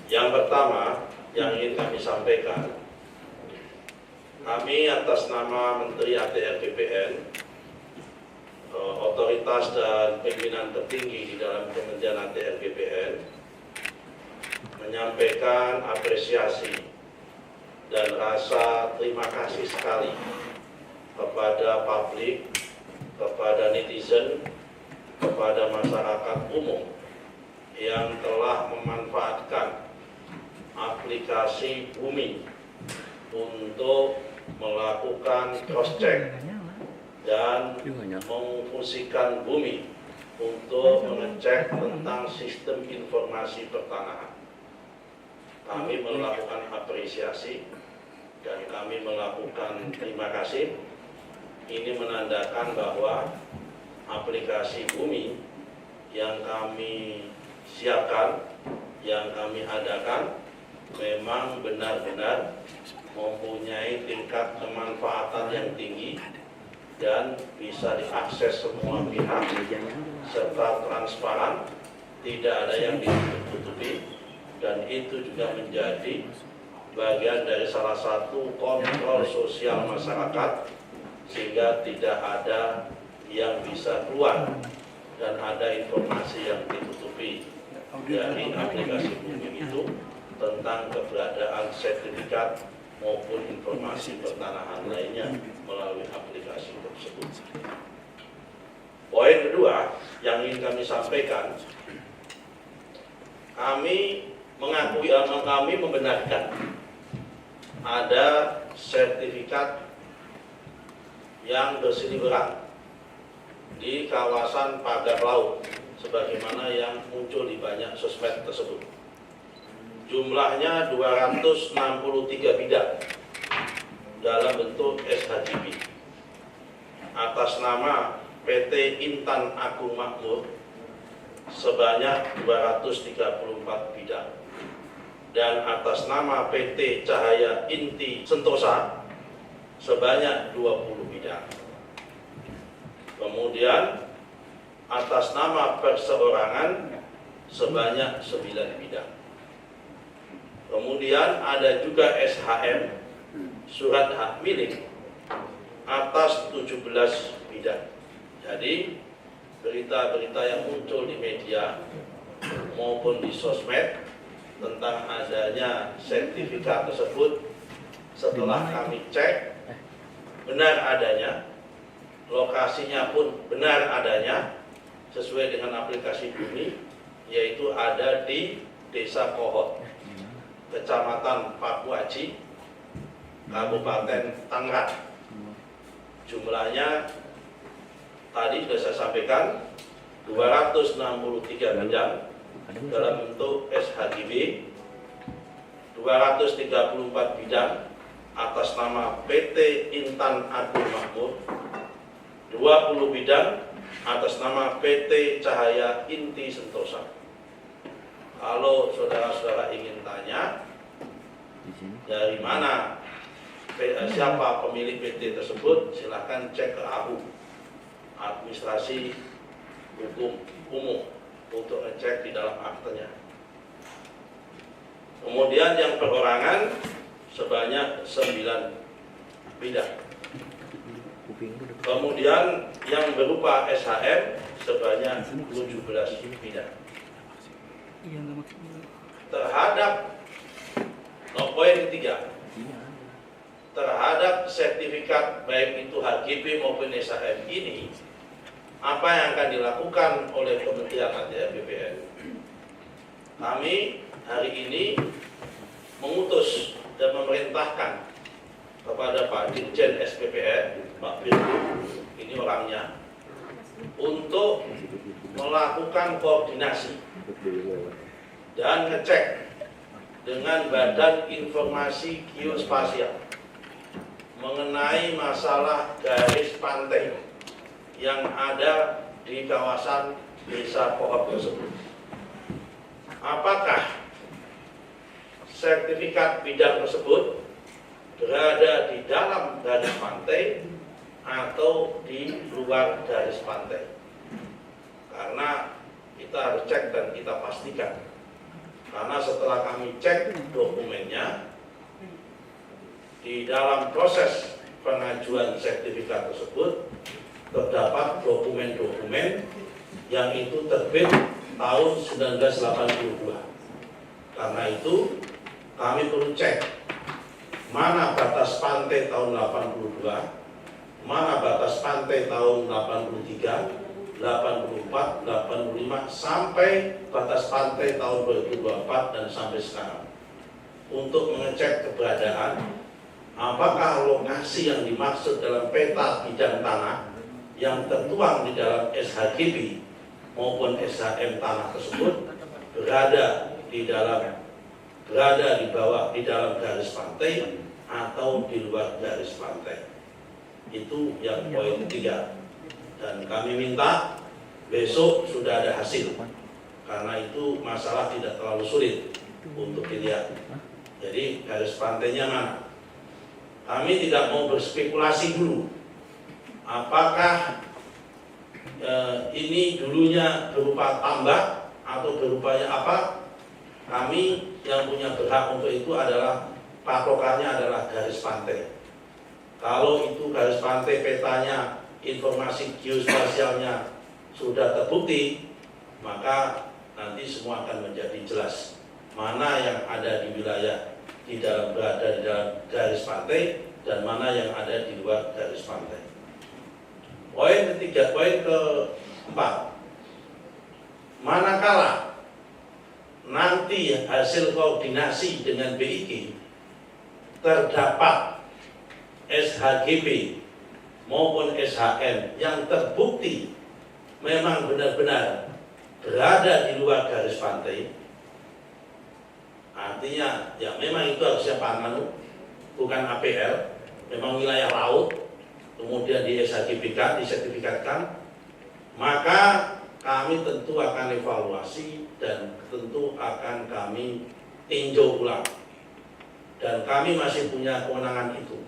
Yang pertama yang ingin kami sampaikan, kami atas nama Menteri ATR BPN, otoritas dan pimpinan tertinggi di dalam Kementerian ATR BPN, menyampaikan apresiasi dan rasa terima kasih sekali kepada publik, kepada netizen, kepada masyarakat umum yang telah memanfaatkan aplikasi Bumi untuk melakukan cross-check dan memfungsikan Bumi untuk mengecek tentang sistem informasi pertanahan. Kami melakukan apresiasi dan kami melakukan terima kasih. Ini menandakan bahwa aplikasi Bumi yang kami siapkan, yang kami adakan memang benar-benar mempunyai tingkat kemanfaatan yang tinggi dan bisa diakses semua pihak serta transparan, tidak ada yang ditutup-tutupi, dan itu juga menjadi bagian dari salah satu kontrol sosial masyarakat sehingga tidak ada yang bisa keluar dan ada informasi yang ditutupi dari aplikasi Bumi itu tentang keberadaan sertifikat maupun informasi pertanahan lainnya melalui aplikasi tersebut. Poin kedua yang ingin kami sampaikan, kami mengakui, kami membenarkan ada sertifikat yang berseliweran di kawasan pagar laut sebagaimana yang muncul di banyak sosmed tersebut. Jumlahnya 263 bidang dalam bentuk SHGB atas nama PT Intan Agung Makmur sebanyak 234 bidang dan atas nama PT Cahaya Inti Sentosa sebanyak 20 bidang. Kemudian atas nama perseorangan sebanyak 9 bidang. Kemudian ada juga SHM, surat hak milik, atas 17 bidang. Jadi berita-berita yang muncul di media maupun di sosmed tentang adanya sertifikat tersebut, setelah kami cek benar adanya, lokasinya pun benar adanya sesuai dengan aplikasi Bumi, yaitu ada di Desa Kohot, Kecamatan Pakuaji, Kabupaten Tangerang. Jumlahnya tadi sudah saya sampaikan 263 bidang dalam bentuk SHGB, 234 bidang atas nama PT Intan Agung Makmur, 20 bidang atas nama PT Cahaya Inti Sentosa. Kalau saudara-saudara ingin tanya dari mana, siapa pemilik PT tersebut, silahkan cek ke AHU, Administrasi Hukum Umum, untuk ngecek di dalam aktenya. Kemudian yang perorangan sebanyak 9 bidang. Kemudian yang berupa SHM sebanyak 17 bidang. Terhadap poin ketiga, terhadap sertifikat baik itu HGB maupun SHM ini, apa yang akan dilakukan oleh Kementerian ATR BPN? Kami hari ini mengutus dan memerintahkan kepada Pak Dirjen SPPN, Pak Firly, ini orangnya, untuk melakukan koordinasi dan ngecek dengan Badan Informasi Geospasial mengenai masalah garis pantai yang ada di kawasan Desa Kohot tersebut. Apakah sertifikat bidang tersebut berada di dalam garis pantai atau di luar garis pantai? Karena kita harus cek dan kita pastikan Karena setelah kami cek dokumennya, di dalam proses pengajuan sertifikat tersebut terdapat dokumen-dokumen yang itu terbit tahun 1982. Karena itu kami perlu cek mana batas pantai tahun 82, mana batas pantai tahun 83, 84, 85 sampai batas pantai tahun 2024 dan sampai sekarang, untuk mengecek keberadaan apakah lokasi yang dimaksud dalam peta bidang tanah yang tertuang di dalam SHGB maupun SHM tanah tersebut berada di bawah, di dalam garis pantai atau di luar garis pantai. Itu yang poin ketiga. Dan kami minta besok sudah ada hasil, karena itu masalah tidak terlalu sulit untuk dilihat. Jadi garis pantainya mana? Kami tidak mau berspekulasi dulu apakah ini dulunya berupa tambak atau berupanya apa. Kami yang punya berhak untuk itu adalah patokannya adalah garis pantai. Kalau itu garis pantai petanya, informasi geospasialnya sudah terbukti, maka nanti semua akan menjadi jelas mana yang ada di wilayah berada di dalam garis pantai dan mana yang ada di luar garis pantai. Poin ketiga, poin keempat, manakala nanti hasil koordinasi dengan BIG terdapat SHGB maupun SHM yang terbukti memang benar-benar berada di luar garis pantai, artinya ya memang itu harusnya Panmanu, bukan APL, memang wilayah laut, kemudian di SHGB-kan, disertifikatkan, maka kami tentu akan evaluasi dan tentu akan kami tinjau ulang. Dan kami masih punya kewenangan itu,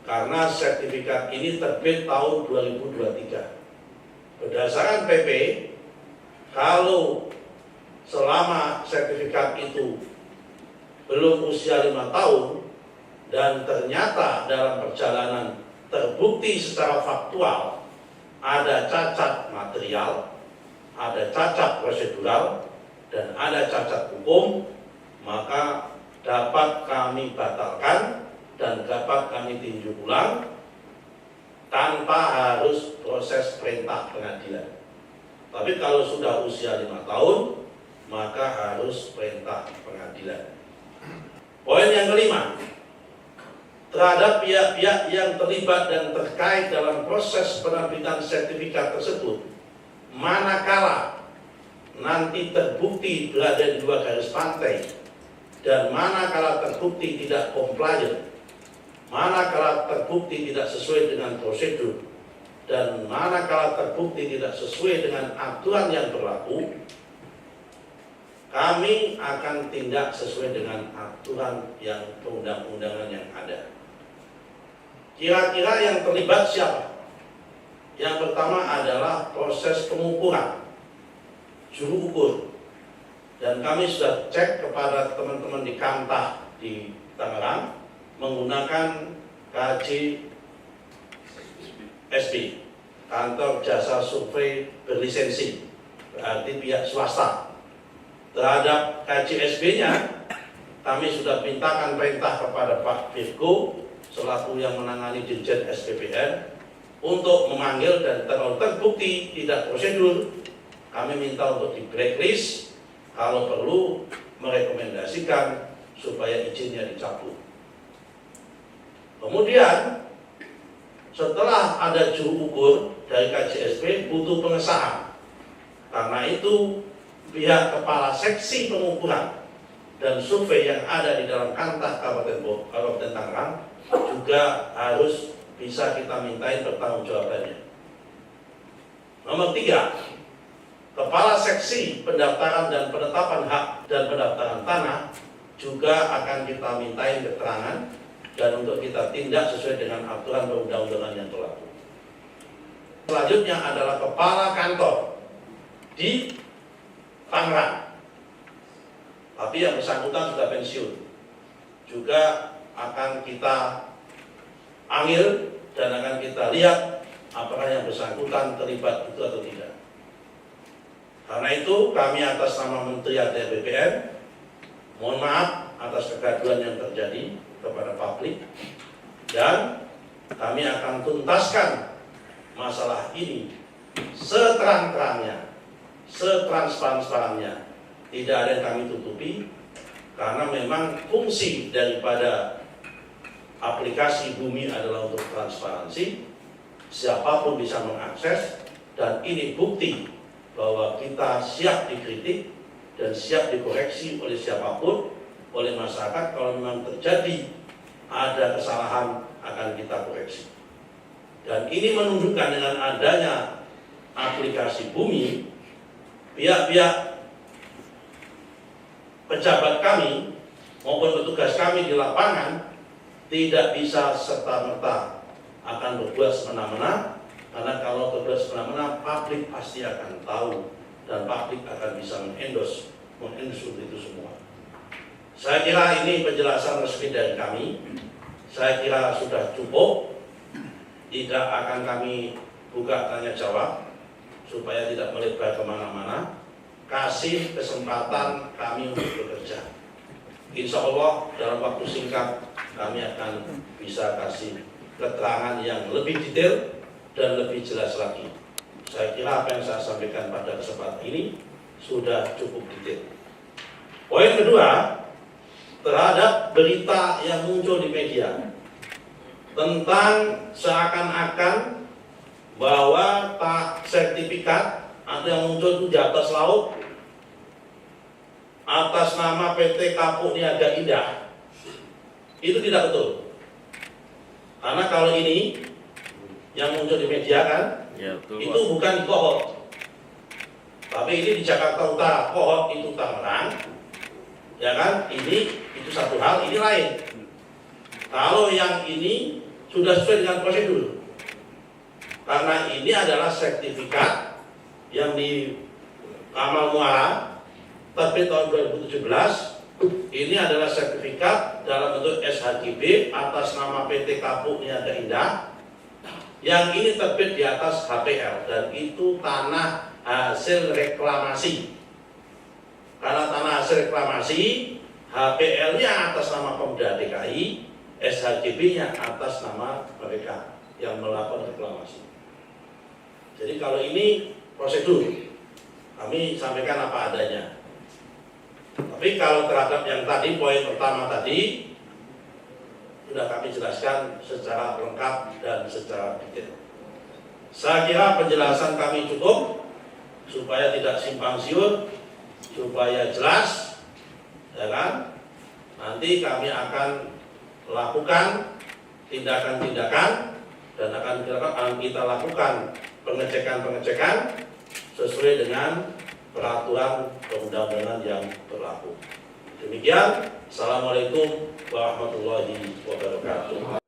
karena sertifikat ini terbit tahun 2023. Berdasarkan PP, kalau selama sertifikat itu belum usia 5 tahun dan ternyata dalam perjalanan terbukti secara faktual ada cacat material, ada cacat prosedural, dan ada cacat hukum, maka dapat kami batalkan dan dapat kami tinjau ulang tanpa harus proses perintah pengadilan. Tapi kalau sudah usia 5 tahun, maka harus perintah pengadilan. Poin yang kelima, terhadap pihak-pihak yang terlibat dan terkait dalam proses penerbitan sertifikat tersebut, manakala nanti terbukti berada di luar garis pantai dan manakala terbukti tidak compliant, manakala terbukti tidak sesuai dengan prosedur, dan manakala terbukti tidak sesuai dengan aturan yang berlaku, kami akan tindak sesuai dengan aturan yang perundang-undangan yang ada. Kira-kira yang terlibat siapa? Yang pertama adalah proses pengukuran, juru ukur. Dan kami sudah cek kepada teman-teman di Kantah di Tangerang menggunakan KJSB, kantor jasa survei berlisensi, berarti pihak swasta. Terhadap KJSB-nya kami sudah mintakan perintah kepada Pak Virgo selaku yang menangani Dirjen SPPN untuk memanggil, dan kalau terbukti tidak prosedur, kami minta untuk di blacklist, kalau perlu merekomendasikan supaya izinnya dicabut. Kemudian setelah ada juru ukur dari KJSB butuh pengesahan. Karena itu pihak kepala seksi pengukuran dan survei yang ada di dalam Kantah Kabupaten Tangerang juga harus bisa kita mintain pertanggungjawabannya. Nomor 3, kepala seksi pendaftaran dan penetapan hak dan pendaftaran tanah juga akan kita mintain keterangan dan untuk kita tindak sesuai dengan aturan perundang-undangan yang berlaku. Selanjutnya adalah kepala kantor di Tangerang. tapi yang bersangkutan sudah pensiun. Juga akan kita ambil dan akan kita lihat apakah yang bersangkutan terlibat itu atau tidak. Karena itu kami atas nama Menteri ATR BPN mohon maaf atas kegaduhan yang terjadi kepada publik, dan kami akan tuntaskan masalah ini seterang-terangnya, setransparan-transparannya. Tidak ada yang kami tutupi, karena memang fungsi daripada aplikasi Bumi adalah untuk transparansi, siapapun bisa mengakses, dan ini bukti bahwa kita siap dikritik dan siap dikoreksi oleh siapapun, oleh masyarakat. Kalau memang terjadi ada kesalahan akan kita koreksi. Dan ini menunjukkan dengan adanya aplikasi Bumi, pihak-pihak pejabat kami maupun petugas kami di lapangan tidak bisa serta-merta akan berbuat semena-mena, karena kalau berbuat semena-mena publik pasti akan tahu dan publik akan bisa mengendorse itu semua. Saya kira ini penjelasan resmi dari kami. Saya kira sudah cukup. Tidak akan kami buka tanya jawab supaya tidak melebar kemana-mana. Kasih kesempatan kami untuk bekerja. Insya Allah dalam waktu singkat kami akan bisa kasih keterangan yang lebih detail dan lebih jelas lagi. Saya kira apa yang saya sampaikan pada kesempatan ini sudah cukup detail. Poin kedua, terhadap berita yang muncul di media tentang seakan-akan bahwa sertifikat atau yang muncul itu di atas laut atas nama PT Kapuk Niaga Indah, itu tidak betul. Karena kalau ini yang muncul di media kan, ya, betul, itu bukan di Kohot, tapi ini di Jakarta Utara. Kohot itu Tangerang, ya kan? Ini itu satu hal, ini lain. Kalau yang ini sudah sesuai dengan prosedur, karena ini adalah sertifikat yang di Kamal Muara terbit tahun 2017. Ini adalah sertifikat dalam bentuk SHGB atas nama PT Kapuk Niaga Indah, yang ini terbit di atas HPL, dan itu tanah hasil reklamasi. Karena tanah hasil reklamasi, HPL-nya atas nama Pemda DKI, SHGB-nya atas nama mereka yang melakukan reklamasi. Jadi kalau ini prosedur, kami sampaikan apa adanya. Tapi kalau terhadap yang tadi, poin pertama tadi, sudah kami jelaskan secara lengkap dan secara detail. Saya kira penjelasan kami cukup supaya tidak simpang siur, supaya jelas, ya kan? Nanti kami akan lakukan tindakan-tindakan dan akan kita lakukan pengecekan-pengecekan sesuai dengan peraturan perundang-undangan yang berlaku. Demikian, Assalamualaikum warahmatullahi wabarakatuh.